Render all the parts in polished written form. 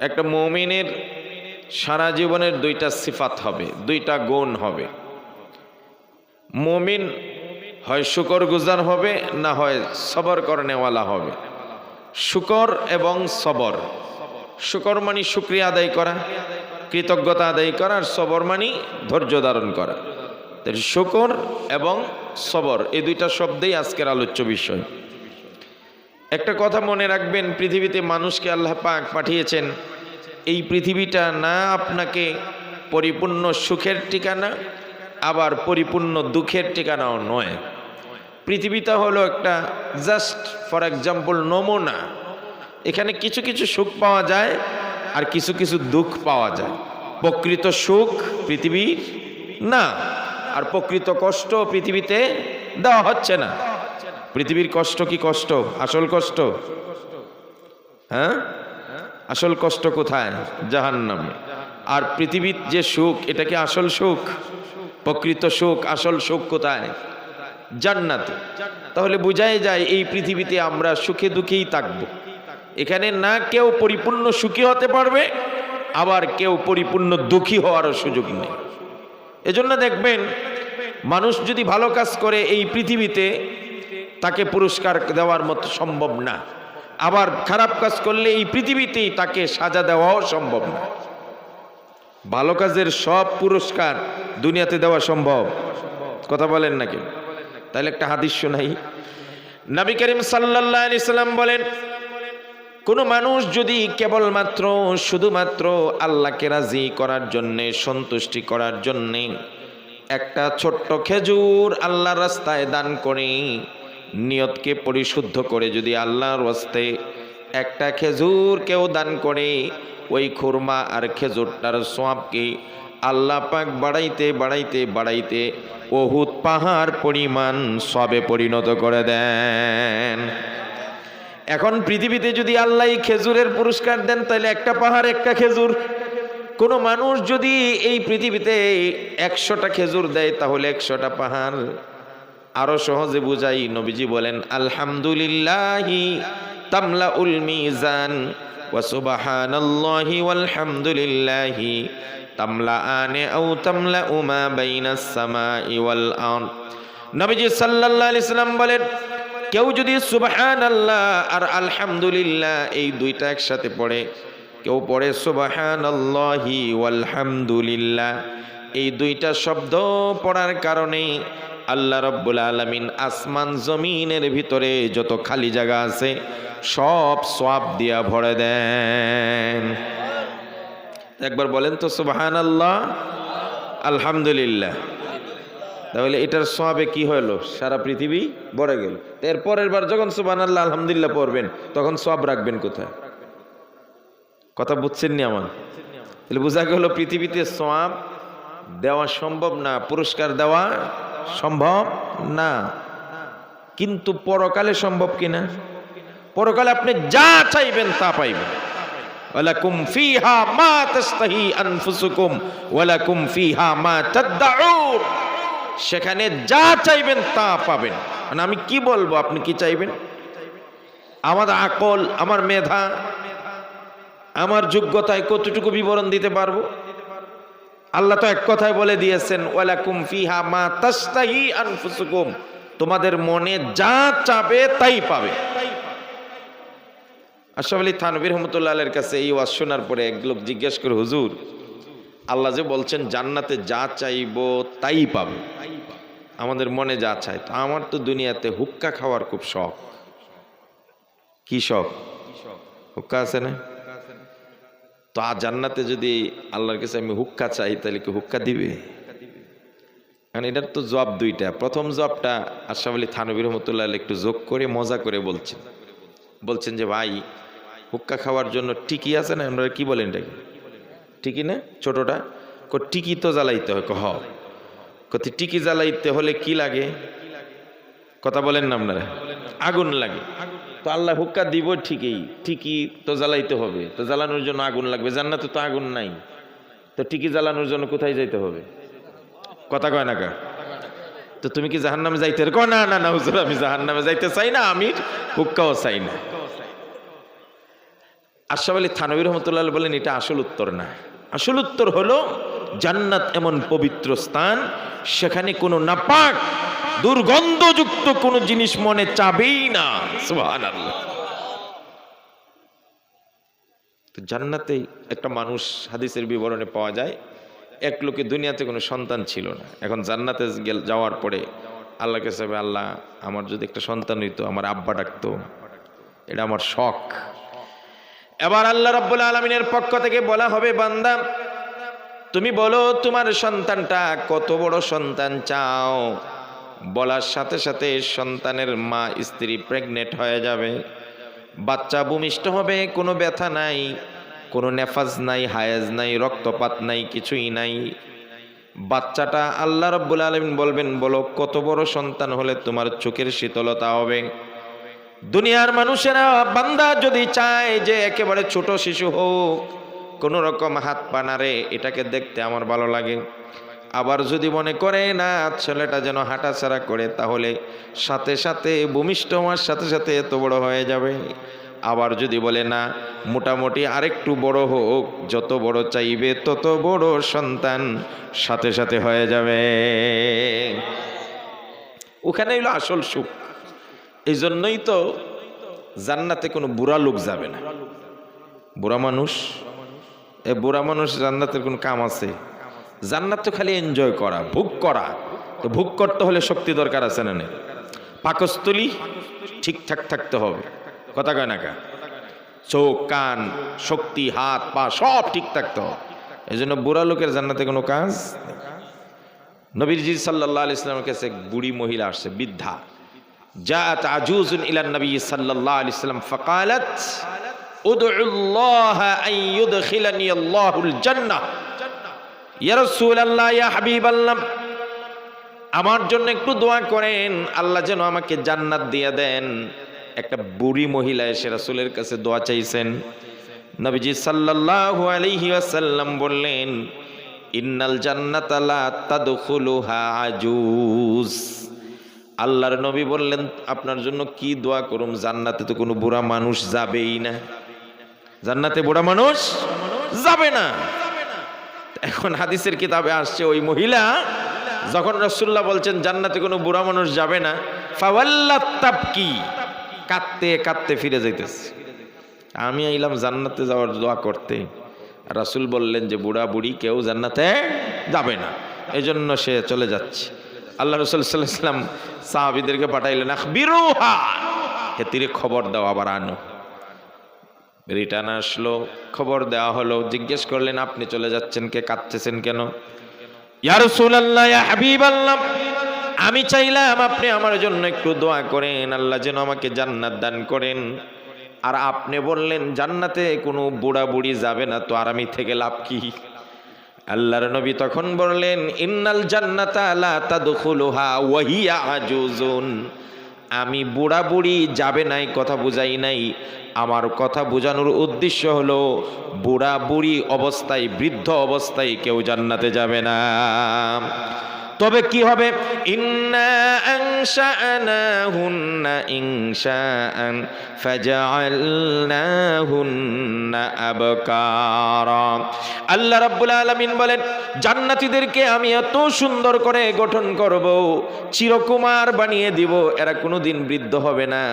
একটা মুমিনের সারা জীবনের দুইটা সিফাত হবে, দুইটা গুণ হবে। মুমিন হয় শুকরগুজার হবে, না হয় সবর করনেওয়ালা হবে। শুকর এবং সবর, শুকর মানে শুকরিয়া আদায় করা, কৃতজ্ঞতা আদায় করা, আর সবর মানে ধৈর্য ধারণ করা। শুকর এবং সবর এই দুইটা শব্দেই আজকের আলোচ্য বিষয়। একটা কথা মনে রাখবেন, পৃথিবীতে মানুষকে আল্লাহ পাক পাঠিয়েছেন, এই পৃথিবীটা না আপনাকে পরিপূর্ণ সুখের ঠিকানা, আবার পরিপূর্ণ দুঃখের ঠিকানাও নয়। পৃথিবীটা হলো একটা জাস্ট ফর এক্সাম্পল নমুনা। এখানে কিছু কিছু সুখ পাওয়া যায় আর কিছু কিছু দুঃখ পাওয়া যায়। প্রকৃত সুখ পৃথিবীর না, আর প্রকৃত কষ্ট পৃথিবীতে দেওয়া হচ্ছে না। পৃথিবীর কষ্ট কি কষ্ট? আসল কষ্ট? হ্যাঁ, আসল কষ্ট কোথায়? জাহান্নামে। আর পৃথিবীর যে সুখ, এটা কি আসল সুখ? প্রকৃত সুখ, আসল সুখ কোথায়? জান্নাতে। তাহলে বোঝাই যায় এই পৃথিবীতে আমরা সুখে দুঃখেই থাকবো। এখানে না কেউ পরিপূর্ণ সুখী হতে পারবে, আবার কেউ পরিপূর্ণ দুঃখী হওয়ারও সুযোগ নেই। এজন্য দেখবেন, মানুষ যদি ভালো কাজ করে এই পৃথিবীতে তাকে পুরস্কার দেওয়ার মতো সম্ভব না, আবার খারাপ কাজ করলে এই পৃথিবীতেই তাকে সাজা দেওয়াও সম্ভব না। ভালো কাজের সব পুরস্কার দুনিয়াতে দেওয়া সম্ভব? কথা বলেন নাকি? তাহলে একটা হাদিস শোনাই। নবী করিম সাল্লাল্লাহু আলাইহি সাল্লাম বলেন, কোন মানুষ যদি কেবলমাত্র শুধুমাত্র আল্লাহকে রাজি করার জন্যে, সন্তুষ্টি করার জন্যে একটা ছোট্ট খেজুর আল্লাহর রাস্তায় দান করে, নিয়তকে পরিশুদ্ধ করে যদি আল্লাহর রাস্তায় একটা খেজুর কেউ দান করে, ওই খুরমা আর খেজুরটার সওয়াবকে আল্লাহ পাক বাড়াইতে বাড়াইতে বাড়াইতে উহুদ পাহাড় পরিমাণ সবে পরিণত করে দেন। এখন পৃথিবীতে যদি আল্লাহ খেজুরের পুরস্কার দেন, তাহলে একটা পাহাড় একটা খেজুর। কোনো মানুষ যদি এই পৃথিবীতে 100টা খেজুর দেয়, তাহলে 100টা পাহাড়। আরো সহজে বুঝাই, নবীজি বলেন, আলহামদুলিল্লাহি তামলাউল মিজান ওয়া সুবহানাল্লাহি ওয়ালহামদুলিল্লাহি তামলাআনে আও তামলাউ মা বাইনাস সামাই ওয়াল আরদ। নবীজি সাল্লাল্লাহু আলাইহি সাল্লাম বলেন, কেউ যদি সুবহানাল্লাহ আর আলহামদুলিল্লাহ এই দুইটা একসাথে পড়ে, কেউ পড়ে সুবহানাল্লাহি ওয়ালহামদুলিল্লাহ, এই দুইটা শব্দ পড়ার কারণে আল্লাহ রাব্বুল আলামিন আসমান জমিনের ভিতরে যত খালি জায়গা আছে সব সওয়াব দিয়া ভরে দেন। একবার বলেন তো সুবহানাল্লাহ আলহামদুলিল্লাহ। তাহলে এটার সওয়াবে কি হলো? সারা পৃথিবী ভরে গেল। এরপরের বার যখন সুবহানাল্লাহ আলহামদুলিল্লাহ পড়বেন, তখন সওয়াব রাখবেন কোথায়? কথা বুঝছেন নি আমার? তাহলে বোঝা গেল পৃথিবীতে সওয়াব দেওয়া সম্ভব না, পুরস্কার দেওয়া সম্ভব না। কিন্তু পরকালে সম্ভব কিনা? পরকালে আপনি যা চাইবেন তা পাইবেন। ওয়ালাকুম ফিহা মা তাস্তাহি আনফুসুকুম ওয়ালাকুম ফিহা মা তাদউন। সেখানে যা চাইবেন তা পাবেন। মানে আমি কি বলবো, আপনি কি চাইবেন? আমার আকল, আমার মেধা, আমার যোগ্যতায় কতটুকু বিবরণ দিতে পারবো? আল্লাহ তো এক কথায় বলে দিয়েছেন, ওয়ালাকুম ফিহা মা তাস্তাহি আনফুসুকুম, তোমাদের মনে যা চাবে তাই পাবে। আশরাফ আলী থানভী রাহমাতুল্লাহ আলাইহির কাছে এই ওয়াজ শোনার পরে এক লোক জিজ্ঞেস করে, হুজুর, আল্লাহ যে বলছেন জান্নাতে যা চাইবো তাই পাবে, আমাদের মনে যা চায়, তো আমার তো দুনিয়াতে হুক্কা খাওয়ার খুব শখ। কি শখ? হুক্কা আছে না? তো জান্নাতে যদি আল্লাহর কাছে আমি হুক্কা চাই, তাহলে কি হুক্কা দিবে? কারণ এটার তো জবাব দুইটা। প্রথম জবাবটা আশরাফ আলী থানভী রাহমাতুল্লাহ আলাইহি একটু যোগ করে মজা করে বলছেন যে ভাই, হুক্কা খাওয়ার জন্য টিকি আছে না? আপনারা কি বলেন এটাকে? টিকি না? ছোটটা টিকি তো জ্বালাইতে হয়। টিকি জ্বালাইতে হলে কি লাগে? কথা বলেন না আপনারা? আগুন লাগে। তো আল্লাহ হুক্কা দিব ঠিকই, টিকি তো জ্বালাইতে হবে, তো জ্বালানোর জন্য আগুন লাগবে। জান্নাতে তো আগুন নাই, তো টিকি জ্বালানোর জন্য কোথায় যাইতে হবে? কথা কয় না কা? তো তুমি কি জাহান্নামে যাইতে? না না না হুজুর, আমি জাহান্নামে যাইতে চাই না, আমি হুক্কাও চাই না। আশরাফ আলী থানভী রহমতুল্লাহ বলেন এটা আসল উত্তর না। আসল উত্তর হলো জান্নাত এমন পবিত্র স্থান, সেখানে কোনো নাপাক দুর্গন্ধযুক্ত কোনো জিনিস মনে চাবেই না। সুবহানাল্লাহ। তো জান্নাতে একটা মানুষ, হাদিসের বিবরণে পাওয়া যায়, এক লোকে দুনিয়াতে কোনো সন্তান ছিল না, এখন জান্নাতে যাওয়ার পরে আল্লাহকে চাইবে, আল্লাহ আমার যদি একটা সন্তান হইতো, আমার আব্বা ডাকতো, এটা আমার শখ। এবার আল্লাহ রাব্বুল আলামিনের পক্ষ থেকে বলা হবে, বান্দা তুমি বলো তোমার সন্তানটা কত বড় সন্তান চাও। বলার সাথে সাথে সন্তানের মা স্ত্রী প্রেগনেন্ট হয়ে যাবে, বাচ্চা ভূমিষ্ঠ হবে, কোনো ব্যথা নাই, কোনো নেফাজ নাই, হায়াজ নাই, রক্তপাত নাই, কিছুই নাই। বাচ্চাটা আল্লাহ রাব্বুল আলামিন বলবেন, বলো কত বড় সন্তান হলে তোমার চোখের শীতলতা হবে। দুনিয়ার মানুষেরা বান্দা যদি চায় যে একেবারে ছোট শিশু হোক, কোনো রকম হাত পা নাড়ে, এটাকে দেখতে আমার ভালো লাগে। আবার যদি মনে করে না ছেলেটা যেন হাঁটাছাড়া করে, তাহলে সাথে সাথে ভূমিষ্ঠ হওয়ার সাথে সাথে এত বড় হয়ে যাবে। আবার যদি বলে না মোটামুটি আরেকটু বড় হোক, যত বড় চাইবে তত বড় সন্তান সাথে সাথে হয়ে যাবে। ওখানে হলো আসল সুখ। এই জন্যই তো জান্নাতে কোনো বুড়া লোক যাবে না। বুড়া মানুষ, এ বুড়া মানুষ জান্নাতের কোনো কাম আছে? জান্নাত তো খালি এনজয় করা, ভোগ করা। তো ভোগ করতে হলে শক্তি দরকার আছে না? পাকস্থলী ঠিকঠাক থাকতে হবে, কথা কয় না কা? চোখ কান শক্তি হাত পা সব ঠিক থাকতে হবে। এই জন্য বুড়া লোকের জান্নাতে কোনো কাজ। নবীজি সাল্লাল্লাহু আলাইহি ওয়াসাল্লামের কাছে এক বুড়ি মহিলা আসছে, বৃদ্ধা। জাআত আজুজুন ইলা নবী সাল্লাল্লাহু আলাইহি ওয়াসাল্লাম ফাকালাত উদউল্লাহ আন ইউদখিলানি আল্লাহুল জান্নাহ। ইয়া রাসূলুল্লাহ, ইয়া হাবিবাল্লাহ, আমার জন্য একটু দোয়া করেন, আল্লাহ যেন আমাকে জান্নাত দিয়ে দেন। একটা বুড়ি মহিলা এসে রাসূলের কাছে দোয়া চাইছেন। নবীজি সাল্লাল্লাহু আলাইহি ওয়াসাল্লাম বললেন, ইন্নাল জান্নাতা লা তাদখুলুহা আজুজ। আল্লাহর নবী বললেন, আপনার জন্য কি দোয়া করুম? জান্নাতে তো কোনো বুড়া মানুষ যাবেই না। জান্নাতে বুড়া মানুষ যাবে না। এখন হাদিসের কিতাবে আসছে, ওই মহিলা যখন রাসূলুল্লাহ বলছেন জান্নাতে কোনো বুড়া মানুষ যাবে না, ফাওয়াল্লাত তাবকি, কাঁদতে কাঁদতে ফিরে যাইতেছে। আমি আইলাম জান্নাতে যাওয়ার দোয়া করতে, রাসূল বললেন যে বুড়া বুড়ি কেউ জান্নাতে যাবে না, এজন্য সে চলে যাচ্ছে। আল্লাহ রাসূল সাল্লাল্লাহু আলাইহি ওয়াসাল্লাম সাহাবীদেরকে পাঠাইলেন, আখবিরুহা, হেতিরে খবর দাও, আবার আনো। রিটার্ন আসলো, খবর দেওয়া হলো। জিজ্ঞেস করলেন, আপনি চলে যাচ্ছেন কে, কাঁদতেছেন কেন? ইয়া রাসূলুল্লাহ, ইয়া হাবিবাল্লাহ, আমি চাইলাম আপনি আমার জন্য একটু দোয়া করেন, আল্লাহ যেন আমাকে জান্নাত দান করেন। আর আপনি বললেন জান্নাতে কোনো বুড়া বুড়ি যাবে না, তো আর আমি থেকে লাভ কি? আল্লাহর নবী তখন বললেন, ইন্নাল জান্নাতা লা তাদখুলুহা ওয়া হিয়া আজুজুন। আমি বুড়া বুড়ি যাবে নাই কথা বুঝাই নাই, আমার কথা বোঝানোর উদ্দেশ্য হলো বুড়া বুড়ি অবস্থায়, বৃদ্ধ অবস্থায় কেউ জান্নাতে যাবে না। তবে কি হবে? ইন্না আনশা'নাহুন্না ইনশাআন ফাজআলনাহুন্না আবকারা। আল্লাহ রাব্বুল আলামিন বলেন, জান্নাতীদেরকে আমি এত সুন্দর করে গঠন করব, চিরকুমার বানিয়ে দিব, এরা কোনোদিন বৃদ্ধ হবে না।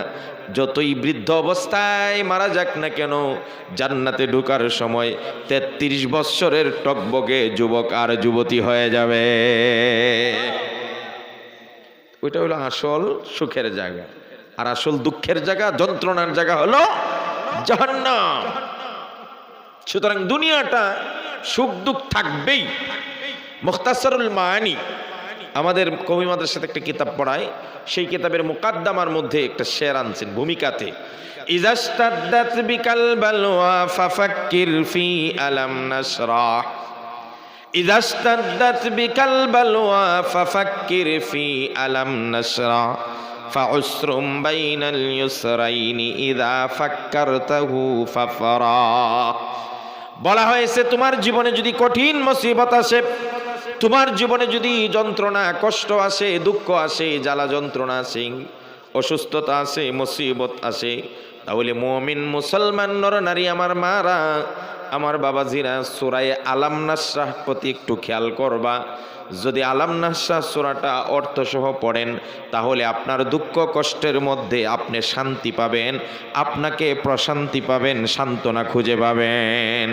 যতই বৃদ্ধ অবস্থায় মারা যাক না কেন, জান্নাতে ঢোকার সময় 33 বৎসরের টকবকে যুবক আর যুবতী হয়ে যাবে। ওইটা হলো আসল সুখের জায়গা। আর আসল দুঃখের জায়গা, যন্ত্রণার জায়গা হলো জাহান্নাম। সুতরাং দুনিয়াটা সুখ দুঃখ থাকবেই। মুখতাসারুল মাআনি আমাদের কওমি মাদ্রাসাতে একটা কিতাব পড়ায়, সেই কিতাবের মুকাদ্দামার মধ্যে একটা শের আনছেন ভূমিকাতে, ইজাস্তাদ্দাত বিকাল বালওয়া ফাফাক্কির ফি আলাম নাশরাহ। ইজাস্তাদ্দাত বিকাল বালওয়া ফাফাক্কির ফি আলাম নাশরাহ ফাউসরুম বাইনাল ইউসরাইনি ইযা ফাক্কারতাহু ফাফরাহ। বলা হয়েছে, তোমার জীবনে যদি কঠিন মুসিবত আসে, তোমার জীবনে যদি যন্ত্রণা কষ্ট আসে, দুঃখ আসে, জ্বালা যন্ত্রণা আসে, অসুস্থতা আসে, মুসিবত আসে, তাহলে মুমিন মুসলমান নর নারী আমার মারা, আমার বাবাজিরা, সূরা আলাম নাসরাহ প্রতি একটু খেয়াল করবা। যদি আলাম নাসরাহ সূরাটা অর্থসহ পড়েন তাহলে আপনার দুঃখ কষ্টের মধ্যে আপনি শান্তি পাবেন, আপনাকে প্রশান্তি পাবেন, সান্ত্বনা খুঁজে পাবেন।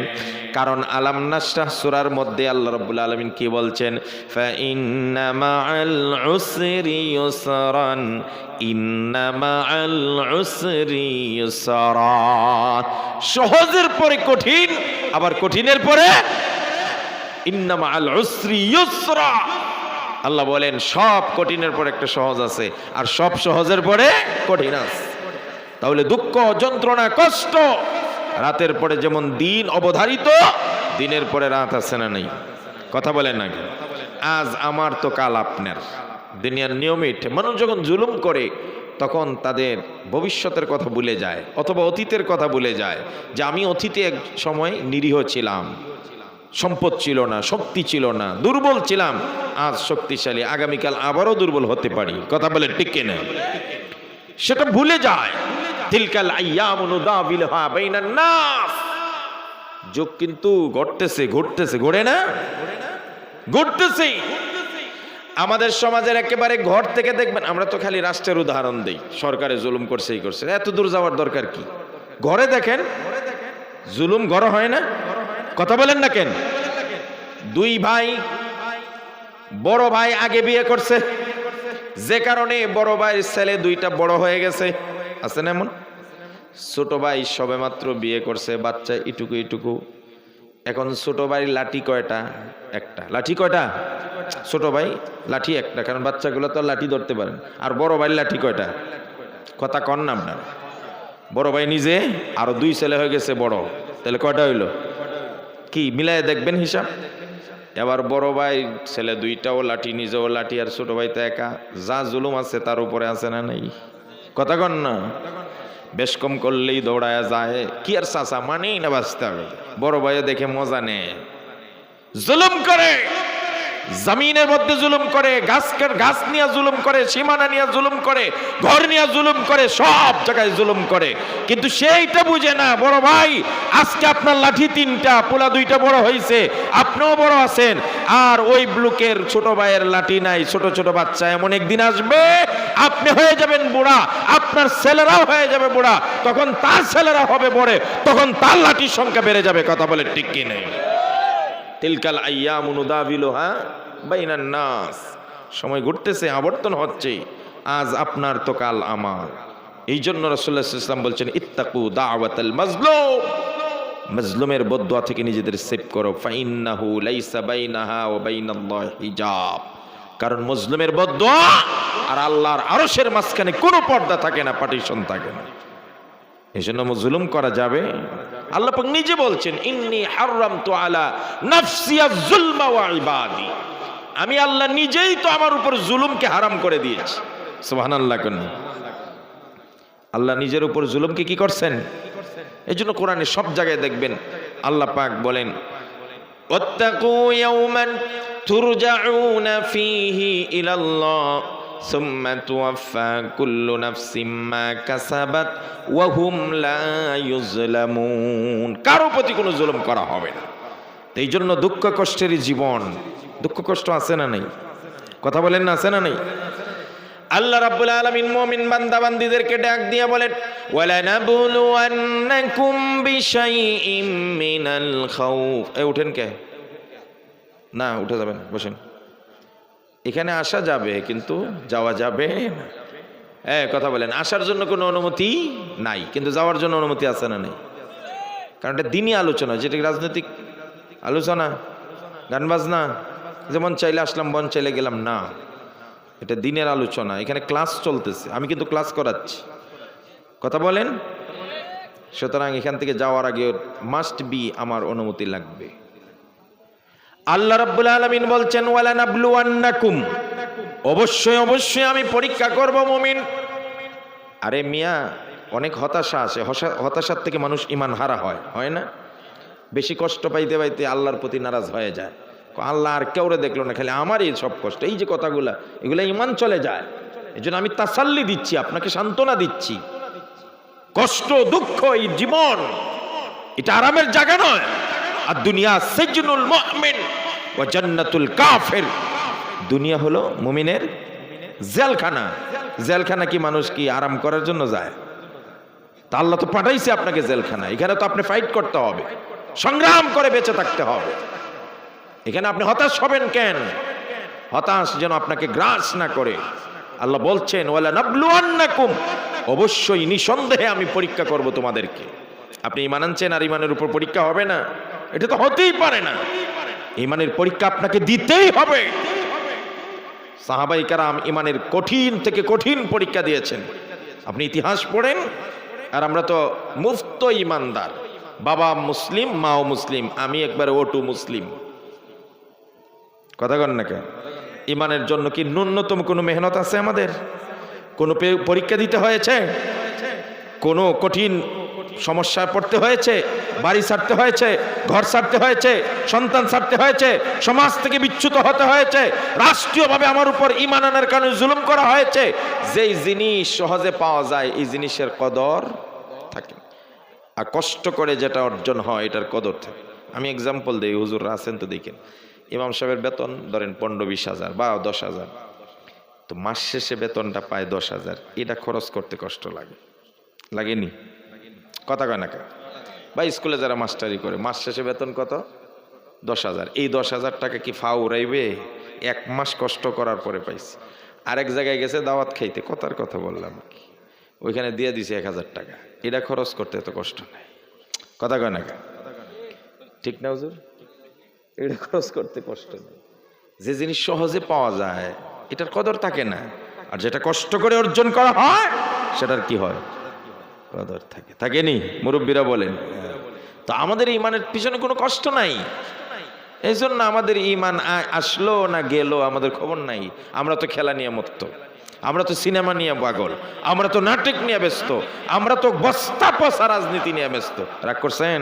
কারণ আলাম নাসরাহ সূরার মধ্যে আল্লাহ রাব্বুল আলামিন কি বলছেন? ফা ইন্না মাআল উসরি ইউসরান, ইন্না মাআল উসরি ইউসরা। সহজের পরে কঠিন, আবার কঠিনের পরে ইন্না মাআল উসরি ইউসরা। আল্লাহ বলেন সব কঠিনের পরে একটা সহজ আছে, আর সব সহজের পরে কঠিন আছে। তাহলে দুঃখ, যন্ত্রণা, কষ্ট, রাতের পরে যেমন দিন অবধারিত, দিনের পরে রাত আছে না নেই? কথা বলেন নাকি? আজ আমার তো কাল আপনার, দুনিয়ার নিয়মিত মানুষ যখন জুলুম করে তখন তাদের ভবিষ্যতের কথা ভুলে যায়, অথবা অতীতের কথা ভুলে যায় যে আমি অতীতে এক সময় নিরীহ ছিলাম, সম্পদ ছিল না, শক্তি ছিল না, দুর্বল ছিলাম, আজ শক্তিশালী, আগামীকাল আবারও দুর্বল হতে পারি। কথা বলে ঠিক কিনা? সেটা ভুলে যায়। তিলকাল আইয়ামু নুদাবিলুহা বাইনান নাস। যুগ কিন্তু ঘটতেছে, ঘোরে না? ঘটতেছে। আমাদের সমাজের একেবারে ঘর থেকে দেখবেন, আমরা তো খালি রাষ্ট্রের উদাহরণ দেই, সরকারে জুলুম করছে, এই করছে, এত দূর যাওয়ার দরকার কি? ঘরে দেখেন, জুলুম ঘর হয় না? কথা বলেন না কেন? দুই ভাই, বড় ভাই আগে বিয়ে করছে, যে কারণে বড় ভাইয়ের ছেলে দুইটা বড় হয়ে গেছে, আছে না এমন? ছোট ভাই সবে মাত্র বিয়ে করছে, বাচ্চা ইটুকু। এখন ছোট ভাই লাঠি কয়টা? একটা। লাঠি কয়টা? ছোট ভাই লাঠি একটা, কারণ বাচ্চাগুলো তো লাঠি ধরতে পারেন। আর বড় ভাই লাঠি কয়টা? কথা কন না আপনার? বড় ভাই নিজে আরো দুই ছেলে হয়ে গেছে বড়, তাহলে কয়টা হইলো? কি মিলায় দেখবেন হিসাব। এবার বড় ভাই ছেলে দুইটাও লাঠি, নিজেও লাঠি, আর ছোট ভাই তো একা। যা জুলুম আছে তার উপরে আছে না নেই? কথা কন না? বেশ কম করলেই দৌড়ায় যায়, কি আর চাচা মানেই না বাঁচতে হবে। বড় ভাইও দেখে মজা নেয়, জুলুম করে, জমিনের মধ্যে জুলুম করে, গাছ নিয়ে জুলুম করে, সীমানা নিয়ে জুলুম করে, ঘর নিয়ে জুলুম করে, সব জায়গায় জুলুম করে। কিন্তু সেইটা বুঝে না, বড় ভাই আজকে আপনার লাঠি তিনটা, পোলা দুইটা বড় হয়েছে, আপনিও বড় আছেন, আর ওই ব্লুকের ছোট ভাইয়ের লাঠি নাই, ছোট বাচ্চা। এমন একদিন আসবে আপনি হয়ে যাবেন বুড়া, আপনার ছেলেরাও হয়ে যাবে বুড়া, তখন তার ছেলেরা হবে বড়, তখন তার লাঠির সংখ্যা বেড়ে যাবে। কথা বলে ঠিক কি নেই? তিলকাল আইয়ামু নুদাবিলুহা বাইনান নাস। সময় ঘুরতেছে, আবর্তন হচ্ছে, আজ আপনার তো কাল আমার। এই জন্য রাসূলুল্লাহ সাল্লাল্লাহু আলাইহি ওয়াসাল্লাম বলছেন, ইত্তাকু দাওয়াতাল মাজলুম। মাজলুমের বদদুয়া থেকে নিজেদের সেভ করো। ফাইন্নাহু লাইসা বাইনাহা ওয়া বাইনাল্লাহি হিজাব। কারণ মাজলুমের বদদুয়া আর আল্লাহর আরশের মাঝখানে কোনো পর্দা থাকে না, পার্টিশন থাকে না। এই জন্য জুলুম করা যাবে। আল্লাহ পাক নিজে বলছেন, ইন্নী হারামতু আলা নাফসি আয-যুলমা ওয়া ইবাদি। আমি আল্লাহ নিজেই তো আমার উপর জুলুমকে হারাম করে দিয়েছি। সুবহানাল্লাহ। কোন আল্লাহ নিজের উপর জুলুমকে কি করছেন? এই জন্য কোরআনে সব জায়গায় দেখবেন আল্লাহ পাক বলেন, ওয়াত্তাকু ইয়াওমান তুরজাউনা ফীহি ইলাল্লাহ সুম্মা তুওয়াফা কুল্লু নাফসিম মা কাসাবাত ওয়া হুম লা ইউজলামুন। কারো প্রতি কোনো জুলুম করা হবে না। এই জন্য দুঃখ কষ্টেরই জীবন। দুঃখ কষ্ট আছে না নেই? কথা বলেন না, আছে না নেই? আল্লাহ রাব্বুল আলামিন মুমিন বান্দা বান্দীদেরকে ডাক দিয়ে বলেন, ওয়ালা নাবলুওয়ান্নাকুম বিশাইইম মিনাল খাউফ। উঠেন কে? না, উঠে যাবেন, বসেন। এখানে আসা যাবে কিন্তু যাওয়া যাবে না। কথা বলেন। আসার জন্য কোনো অনুমতি নাই, কিন্তু যাওয়ার জন্য অনুমতি আছে না নেই? কারণ এটা দিনই আলোচনা, যেটা রাজনৈতিক আলোচনা, গান বাজনা, যেমন চাইলে আসলাম, মন চাইলে গেলাম না। এটা দিনের আলোচনা, এখানে ক্লাস চলতেছে, আমি কিন্তু ক্লাস করাচ্ছি। কথা বলেন। সুতরাং এখান থেকে যাওয়ার আগে মাস্ট বি আমার অনুমতি লাগবে। আল্লাহ রাব্বুল আলামিন বলছেন, ওয়ালা নাবলুওয়ান্নাকুম, অবশ্যই আমি পরীক্ষা করব মুমিন। আরে মিয়া, অনেক হতাশা আসে, হতাশার থেকে মানুষ ঈমান হারা হয় না? বেশি কষ্ট পাইতে পাইতে আল্লাহর প্রতি নারাজ হয়ে যায়। আল্লাহ আর কেউরে দেখলো না, খালি আমারই সব কষ্ট। এই যে কথাগুলা, এগুলা ঈমান চলে যায়। এই জন্য আমি তাসাল্লি দিচ্ছি, আপনাকে সান্ত্বনা দিচ্ছি। কষ্ট দুঃখ এই জীবন এটা আরামের জায়গা নয়। আর দুনিয়া সিজনুল মুমিন ওয়া জান্নাতুল কাফির, দুনিয়া হলো মুমিনের জেলখানা। জেলখানা কি মানুষ কি আরাম করার জন্য যায়? তা আল্লাহ তো পাঠাইছে আপনাকে জেলখানা, এখানে তো আপনি ফাইট করতে হবে, সংগ্রাম করে বেঁচে থাকতে হবে। এখানে আপনি হতাশ হবেন কেন? হতাশ যেন আপনাকে গ্রাস না করে। আল্লাহ বলছেন ওয়ালা নাবলুয়ান্নাকুম, অবশ্যই নিঃসন্দেহে আমি পরীক্ষা করব তোমাদেরকে। আপনি ঈমান আনছেন আর ঈমানের উপর পরীক্ষা হবে না, এটা তো হতেই পারে না। ঈমানের পরীক্ষা আপনাকে দিতেই হবে। সাহাবায়ে কেরাম ঈমানের কঠিন থেকে কঠিন পরীক্ষা দিয়েছেন। আপনি ইতিহাস পড়েন, আর আমরা তো মুফত ঈমানদার, বাবা মুসলিম মাও মুসলিম, আমি একবার ওটু মুসলিম। কথা কন না কেন? ঈমানের জন্য কি ন্যূনতম কোনো মেহনত আছে আমাদের? কোনো পরীক্ষা দিতে হয়েছে? কোনো কঠিন সমস্যায় পড়তে হয়েছে? বাড়ি ছাড়তে হয়েছে, ঘর ছাড়তে হয়েছে, সন্তান ছাড়তে হয়েছে, সমাজ থেকে বিচ্যুত হতে হয়েছে, রাষ্ট্রীয়ভাবে আমার উপর ঈমান আনার কারণে জুলুম করা হয়েছে। যেই জিনিস সহজে পাওয়া যায় এই জিনিসের কদর থাকে, আর কষ্ট করে যেটা অর্জন হয় এটার কদর থাকে। আমি এক্সাম্পল দিই, হুজুররা আছেন তো দেখেন, ইমাম সাহেবের বেতন ধরেন 15-20 হাজার বা 10 হাজার, তো মাস শেষে বেতনটা পায় 10 হাজার, এটা খরচ করতে কষ্ট লাগে, লাগেনি? কথা কয় না কেন? বা স্কুলে যারা মাস্টারি করে মাস শেষে বেতন কত? 10 হাজার। এই 10 হাজার টাকা কি ফা উড়াইবে? 1 মাস কষ্ট করার পরে পাইছে। আরেক জায়গায় গেছে দাওয়াত খাইতে, কথার কথা বললাম কি, ওইখানে দিয়ে দিছে 1000 টাকা, এটা খরচ করতে এত কষ্ট নাই। কথা কয় না কেন? ঠিক না হুজুর? এটা খরচ করতে কষ্ট নেই। যে জিনিস সহজে পাওয়া যায় এটার কদর থাকে না, আর যেটা কষ্ট করে অর্জন করা হয় সেটার কি হয়? কদর থাকে। থাকেনি? মুরব্বীরা বলেন। তো আমাদের ঈমানের পিছনে কোনো কষ্ট নাই, এই জন্য আমাদের ঈমান আসলো না গেল আমাদের খবর নাই। আমরা তো খেলা নিয়ে মত্ত, আমরা তো সিনেমা নিয়ে পাগল, আমরা তো নাটক নিয়ে ব্যস্ত, আমরা তো বস্তা পচা রাজনীতি নিয়ে ব্যস্ত। রাগ করছেন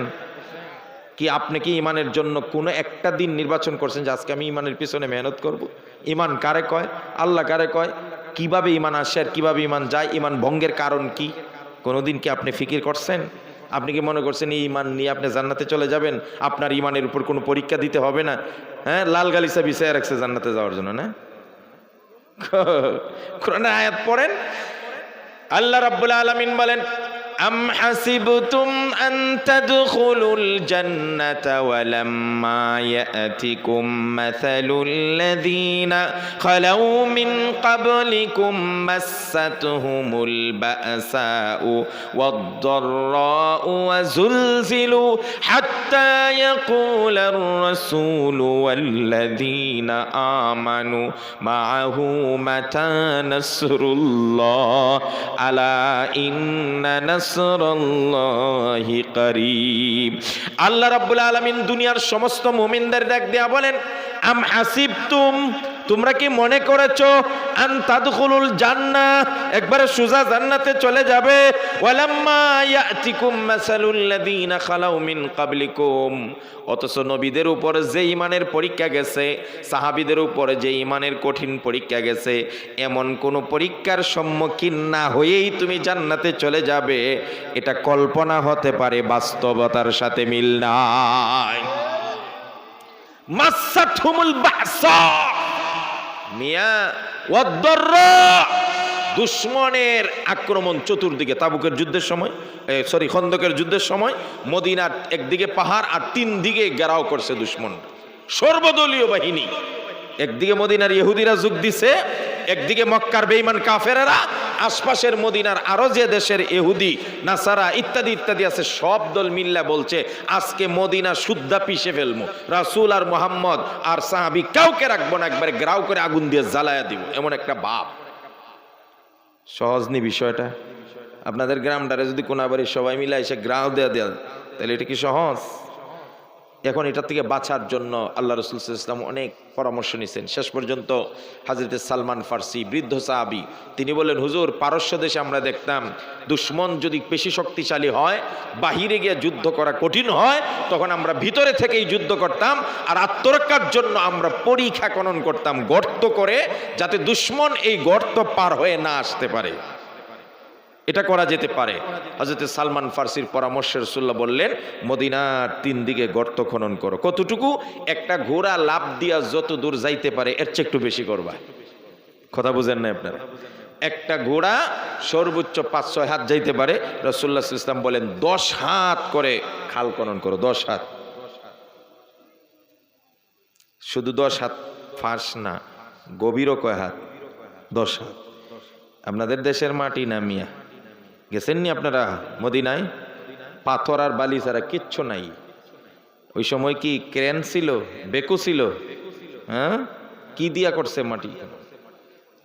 কি? আপনি কি ঈমানের জন্য কোনো একটা দিন নির্বাচন করছেন যে আজকে আমি ঈমানের পিছনে মেহনত করব? ঈমান কারে কয়? আল্লাহ কারে কয়? কিভাবে ঈমান আসে আর কিভাবে ঈমান যায়? ঈমান ভঙ্গের কারণ কি? কোনোদিন কি আপনি ফিকির করছেন? আপনি কি মনে করছেন এই ঈমান নিয়ে আপনি জান্নাতে চলে যাবেন? আপনার ঈমানের উপর কোনো পরীক্ষা দিতে হবে না? হ্যাঁ, লাল গালিচা বিছায় রাখছে জান্নাতে যাওয়ার জন্য না? কোরআনের আয়াত পড়েন, আল্লাহ রাব্বুল আলামিন বলেন أم حسبتم أن تدخلوا الجنة ولما يأتكم مثل الذين خلوا من قبلكم مستهم البأساء والضراء وزلزلوا حتى يقول الرسول والذين آمنوا معه متى نصر الله ألا إن নাসরুল্লাহি করিব। আল্লাহ রাব্বুল আলামিন দুনিয়ার সমস্ত মুমিনদের ডাক দিয়া বলেন, আম হাসিবতুম, তোমরা কি মনে করেছো, আন তাদখুলুল জান্নাহ, একবারে সোজা জান্নাতে চলে যাবে, ওয়ালাম্মা ইয়াতিকুম মাসালুল লাযিনা খালাউ মিন ক্বাবলিকুম, অথচ নবীদের উপর যে ঈমানের পরীক্ষা গেছে, সাহাবীদের উপর যে ঈমানের কঠিন পরীক্ষা গেছে, এমন কোন পরীক্ষার সম্মুখীন না হয়েই তুমি জান্নাতে চলে যাবে, এটা কল্পনা হতে পারে, বাস্তবতার সাথে মিল নাই। মাসাতহুমুল বাসা মিয়া ওয়াদ-দাররা, দুশমনের আক্রমণ চতুর্দিকে। তাবুকের যুদ্ধের সময়, খন্দকের যুদ্ধের সময় মদিনার একদিকে পাহাড় আর 3 দিকে ঘেরাও করছে দুশমন, সর্বদলীয় বাহিনী। একদিকে মদিনার ইহুদিরা যোগ দিছে, একদিকে মক্কার বেঈমান কাফেরেরা, আশপাশের মদিনার আরো যে দেশের ইহুদি নাসারা ইত্যাদি ইত্যাদি আছে, সব দল মিল্লা বলছে আজকে মদিনা শুদ্ধা পিষে ফেলবো, রাসূল আর মুহাম্মদ আর সাহাবী কাউকে রাখবো না, একবারে গ্রাউ করে আগুন দিয়ে জ্বালায়া দিব, এমন একটা ভাব। সহজ নি বিষয়টা? আপনাদের গ্রামটারে যদি কোনাবাড়ির সবাই মিলে এসে গ্রাউ দেয়া দেয় তাহলে এটা কি সহজ? এখন এটার থেকে বাঁচার জন্য আল্লাহ রাসূল সাল্লাল্লাহু আলাইহি ওয়াসাল্লাম অনেক পরামর্শ নিয়েছেন। শেষ পর্যন্ত হযরত সালমান ফার্সি, বৃদ্ধ সাহাবী, তিনি বলেন, হুজুর, পারস্য দেশে আমরা দেখতাম দুশমন যদি বেশি শক্তিশালী হয়, বাহিরে গিয়ে যুদ্ধ করা কঠিন হয়, তখন আমরা ভিতরে থেকেই যুদ্ধ করতাম, আর আত্মরক্ষার জন্য আমরা পরিখা খনন করতাম, গর্ত করে, যাতে দুশমন এই গর্ত পার হয়ে না আসতে পারে। এটা করা যেতে পারে। হযরত সালমান ফার্সির পরামর্শে রাসূলুল্লাহ বললেন, মদিনার 3 দিকে গর্ত খনন করো। কতটুকু? একটা ঘোড়া লাফ দিয়া যত দূর যাইতে পারে এর চেয়ে একটু বেশি করবা। কথা বুঝেন না আপনারা? একটা ঘোড়া সর্বোচ্চ 5-6 হাত যাইতে পারে। রাসূলুল্লাহ সাল্লাল্লাহু আলাইহি ওয়াসাল্লাম বলেন 10 হাত করে খাল খনন করো। 10 হাত, শুধু 10 হাত ফাঁস না, গভীরও কয় হাত? 10 হাত। আপনাদের দেশের মাটি না মিয়া? গেছেননি আপনারা মদিনায়? পাথর আর বালি ছাড়া কিচ্ছু নাই। ওই সময় কি ক্রেন ছিল, বেকু ছিল? হ্যাঁ, কি দিয়া করছে মাটি?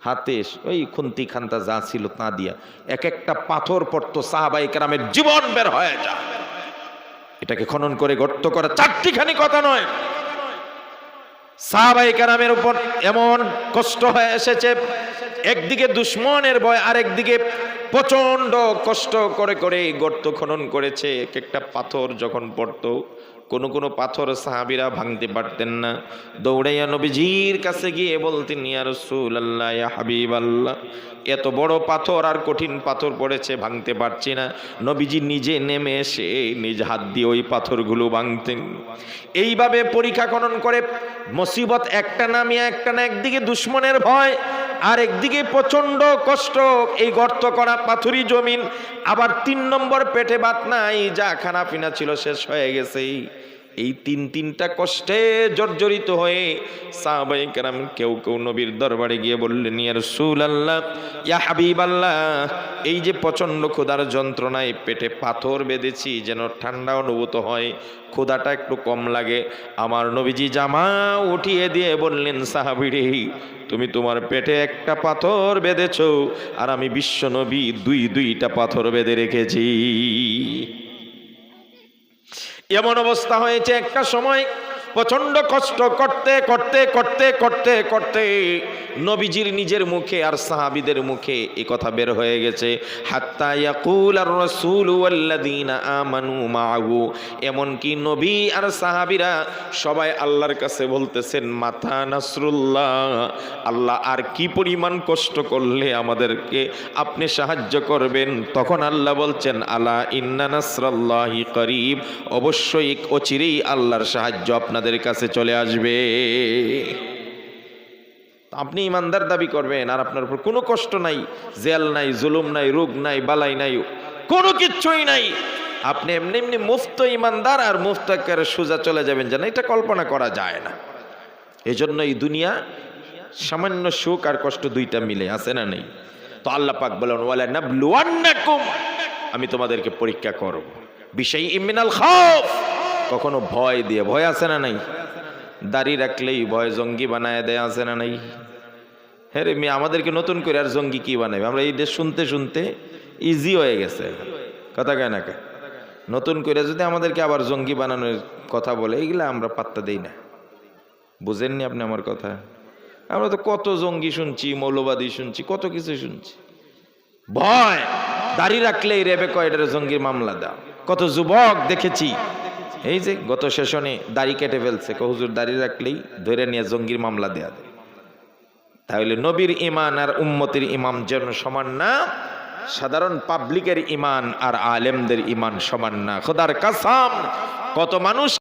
হাতে ওই খুন্তি খান্তা যা ছিল তা দিয়া এক একটা পাথর পড়তো, সাহাবায়ে কেরামের জীবন বের হয়ে যায়। এটাকে খনন করে গর্ত করা চারটিখানি কথা নয়। সাহাবায়ে কেরামের উপর এমন কষ্ট হয়ে এসেছে, একদিকে দুশ্মনের ভয়, আরেকদিকে প্রচন্ড কষ্ট করে করে গর্ত খনন করেছে। এক একটা পাথর যখন পড়তো, কোন পাথর সাহাবীরা ভাঙতে পারতেন না, দৌড়াইয়া নবীজির কাছে গিয়ে বলতেন, ইয়া রাসূলুল্লাহ, ইয়া হাবিবাল্লাহ, এত বড় পাথর আর কঠিন পাথর পড়েছে, ভাঙতে পারছি না। নবীজি নিজে নেমে এসে নিজ হাত দিয়ে ওই পাথরগুলো ভাঙতেন। এইভাবে পরীক্ষা খনন করে মুসিবত একটা নামিয়ে একটা না, একদিকে দুশ্মনের ভয় আর একদিকে প্রচন্ড কষ্ট, এই গর্ত করা পাথুরি জমিন। আবার 3 নম্বর পেটে ভাত নাই, যা খানা পিনা ছিল শেষ হয়ে গেছে। এই তিনটা কষ্টে জর্জরিত হয়ে সাহাবায়ে কেরাম কেউ কেউ নবীর দরবারে গিয়ে বললেন, ইয়া রাসূলুল্লাহ, ইয়া হাবিবাল্লাহ, এই যে প্রচন্ড ক্ষুধার যন্ত্রণায় পেটে পাথর বেঁধেছি, যেন ঠান্ডা অনুভূত হয়, ক্ষুধাটা একটু কম লাগে। আমার নবীজি জামা উঠিয়ে দিয়ে বললেন, সাহাবীরে, তুমি তোমার পেটে একটা পাথর বেঁধেছো, আর আমি বিশ্ব নবী দুইটা পাথর বেঁধে রেখেছি। এমন অবস্থা হয়েছে, একটা সময় প্রচন্ড কষ্ট করতে করতে করতে করতে করতে নবীজির নিজের মুখে আর সাহাবীদের মুখে এই কথা বের হয়ে গেছে, হাত্তা ইয়াকুল আর রাসূল ওয়াল্লাযীনা আমানু মাআহু, এমনকি নবী আর সাহাবীরা সবাই আল্লাহর কাছে বলতেছেন, মাতা নাসরুল্লাহ, আল্লাহ আর কি পরিমাণ কষ্ট করলে আমাদেরকে আপনি সাহায্য করবেন। তখন আল্লাহ বলছেন, আলা ইন্না নাসরাল্লাহি করিব, অবশ্যই অচিরেই আল্লাহর সাহায্য আপনাদের কাছে চলে আসবে। আপনি ইমানদার দাবি করবেন আর আপনার উপর কোনো কষ্ট নাই, জেল নাই, জুলুম নাই, রোগ নাই, বালাই নাই, কোনো কিচ্ছুই নাই, আপনি এমনি এমনি মুফত ইমানদার আর মুফত করে সোজা চলে যাবেন, যেন এটা কল্পনা করা যায় না। এজন্য এই দুনিয়া সামান্য সুখ আর কষ্ট দুইটা মিলে, আছে না নেই? তো আল্লাহ পাক বলেন, ওয়ালা নাবলুওয়ান্নাকুম, আমি তোমাদেরকে পরীক্ষা করব বিশাইইম মিনাল খাউফ, কখনো ভয় দিয়ে। ভয় আছে না নাই? দাড়ি রাখলেই ভয় জঙ্গি বানায় দেয়, আছে না নাই? হ্যাঁ রে মেয়ে, আমাদেরকে নতুন করে আর জঙ্গি কি বানাবে? আমরা এই দেশ শুনতে শুনতে ইজি হয়ে গেছে, কথা কয় না? নতুন করে যদি আমাদেরকে আবার জঙ্গি বানানোর কথা বলে, এগুলা আমরা পাত্তা দেই না। বুঝেননি আপনি আমার কথা? আমরা তো কত জঙ্গি শুনছি, মৌলবাদী শুনছি, কত কিছু শুনছি। ভয়, দাড়ি রাখলেই রেবে কয় এটার জঙ্গির মামলা দাও। কত যুবক দেখেছি, এই যে গত সেশনে দাড়ি কেটে ফেলছে, হুজুর দাড়ি রাখলেই ধরে নিয়ে জঙ্গির মামলা দেয়া দেয়। তাহলে নবীর ইমান আর উম্মতের ইমান যেন সমান না, সাধারণ পাবলিকের ইমান আর আলেমদের ইমান সমান না। খোদার কসম, কত মানুষ